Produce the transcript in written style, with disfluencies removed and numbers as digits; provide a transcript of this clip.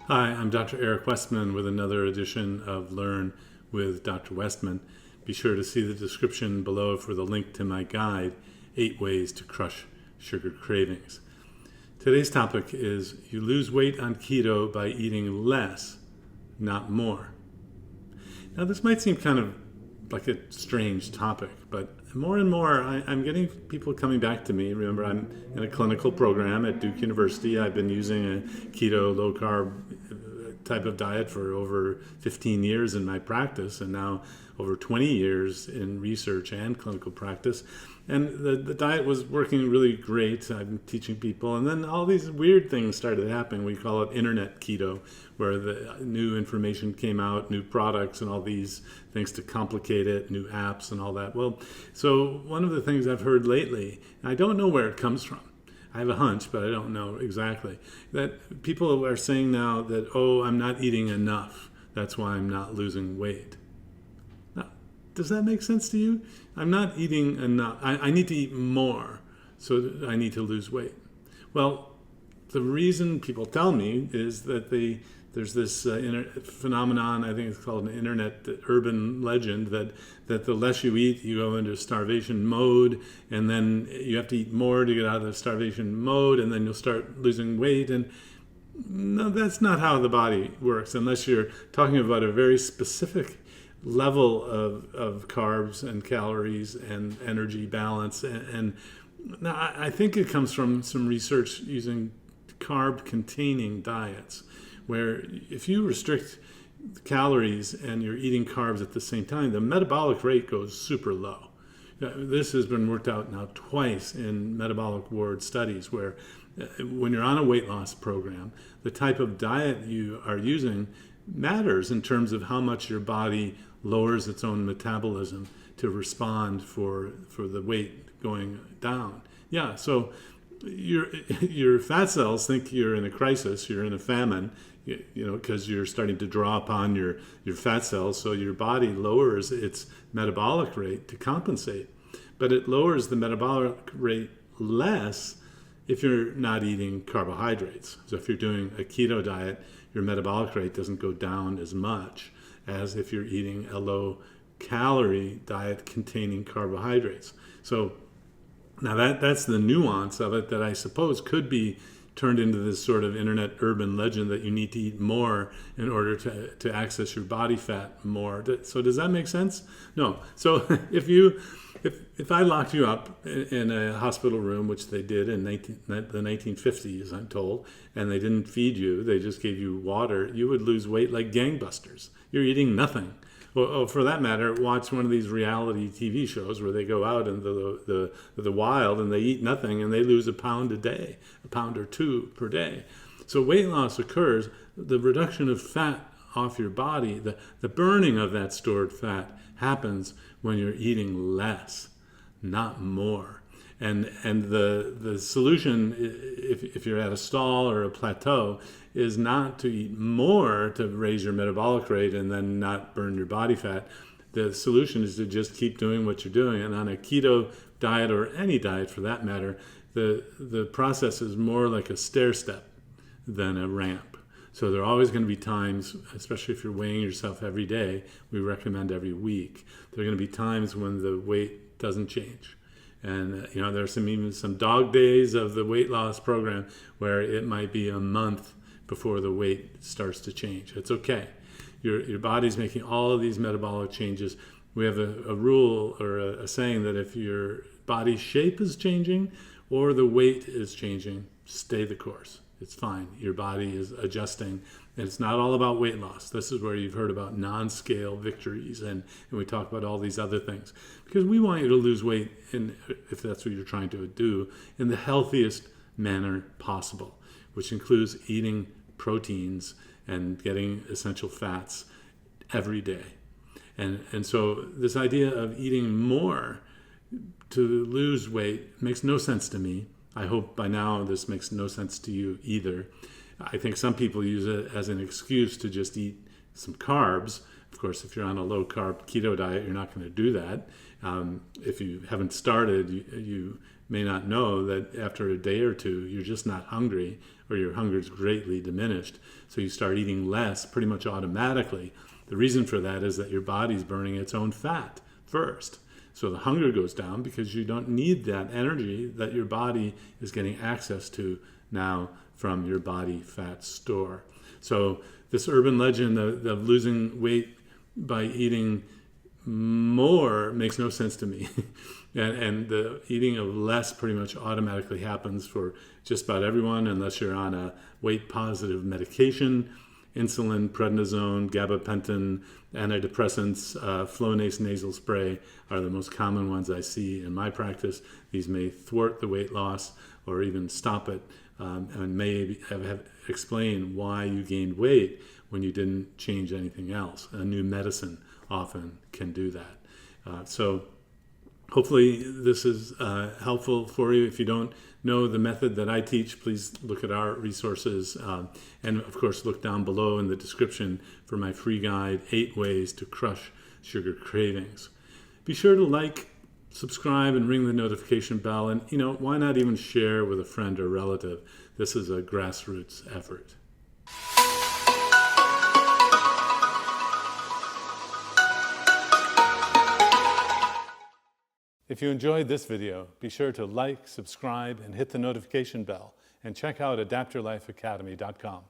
Hi, I'm Dr. Eric Westman with another edition of Learn with Dr. Westman. Be sure to see the description below for the link to my guide, 8 Ways to Crush Sugar Cravings. Today's topic is you lose weight on keto by eating less, not more. Now this might seem kind of like a strange topic, but more and more I'm getting people coming back to me. Remember, I'm in a clinical program at Duke University. I've been using a keto, low-carb type of diet for over 15 years in my practice, and now over 20 years in research and clinical practice. And the diet was working really great. I'm teaching people, and then all these weird things started happening. We call it internet keto, where the new information came out, new products and all these things to complicate it, new apps and all that. Well, so one of the things I've heard lately, and I don't know where it comes from, I have a hunch, but I don't know exactly, that people are saying now that, oh, I'm not eating enough. That's why I'm not losing weight. Now, does that make sense to you? I'm not eating enough. I need to eat more, so I need to lose weight. Well, the reason people tell me is that there's this phenomenon, I think it's called an internet urban legend, that the less you eat, you go into starvation mode, and then you have to eat more to get out of the starvation mode, and then you'll start losing weight. And no, that's not how the body works, unless you're talking about a very specific level of carbs and calories and energy balance. And now I think it comes from some research using carb-containing diets, where if you restrict calories and you're eating carbs at the same time, the metabolic rate goes super low. This has been worked out now twice in metabolic ward studies, where when you're on a weight loss program, the type of diet you are using matters in terms of how much your body lowers its own metabolism to respond for the weight going down. Yeah, so your fat cells think you're in a crisis, you're in a famine, because you're starting to draw upon your fat cells, so your body lowers its metabolic rate to compensate. But it lowers the metabolic rate less if you're not eating carbohydrates. So if you're doing a keto diet, your metabolic rate doesn't go down as much as if you're eating a low-calorie diet containing carbohydrates. So now that's the nuance of it that I suppose could be turned into this sort of internet urban legend that you need to eat more in order to access your body fat more. So does that make sense? No. So if I locked you up in a hospital room, which they did in the 1950s, I'm told, and they didn't feed you, they just gave you water, you would lose weight like gangbusters. You're eating nothing. Well, for that matter, watch one of these reality TV shows where they go out into the wild and they eat nothing and they lose a pound a day, a pound or two per day. So weight loss occurs, the reduction of fat off your body, the burning of that stored fat happens when you're eating less, not more. And the solution, if you're at a stall or a plateau, is not to eat more to raise your metabolic rate and then not burn your body fat. The solution is to just keep doing what you're doing. And on a keto diet, or any diet for that matter, the process is more like a stair step than a ramp. So there are always going to be times, especially if you're weighing yourself every day, we recommend every week, there are going to be times when the weight doesn't change. And there's even some dog days of the weight loss program where it might be a month before the weight starts to change. It's okay. Your body's making all of these metabolic changes. We have a rule or a saying that if your body shape is changing or the weight is changing, stay the course. It's fine. Your body is adjusting. And it's not all about weight loss. This is where you've heard about non-scale victories, and we talk about all these other things. Because we want you to lose weight, if that's what you're trying to do, in the healthiest manner possible, which includes eating proteins and getting essential fats every day. And so this idea of eating more to lose weight makes no sense to me. I hope by now this makes no sense to you either. I think some people use it as an excuse to just eat some carbs. Of course, if you're on a low-carb keto diet, you're not going to do that. If you haven't started, you may not know that after a day or two, you're just not hungry, or your hunger is greatly diminished. So you start eating less pretty much automatically. The reason for that is that your body's burning its own fat first. So the hunger goes down because you don't need that energy that your body is getting access to now from your body fat store. So this urban legend of losing weight by eating more makes no sense to me. and the eating of less pretty much automatically happens for just about everyone, unless you're on a weight positive medication. Insulin, prednisone, gabapentin, antidepressants, Flonase nasal spray are the most common ones I see in my practice. These may thwart the weight loss or even stop it, and may have explain why you gained weight when you didn't change anything else. A new medicine often can do that. So hopefully this is helpful for you. If you don't know the method that I teach, please look at our resources. And of course, look down below in the description for my free guide, 8 Ways to Crush Sugar Cravings. Be sure to like, subscribe, and ring the notification bell. And, why not even share with a friend or relative? This is a grassroots effort. If you enjoyed this video, be sure to like, subscribe, and hit the notification bell, and check out adaptyourlifeacademy.com.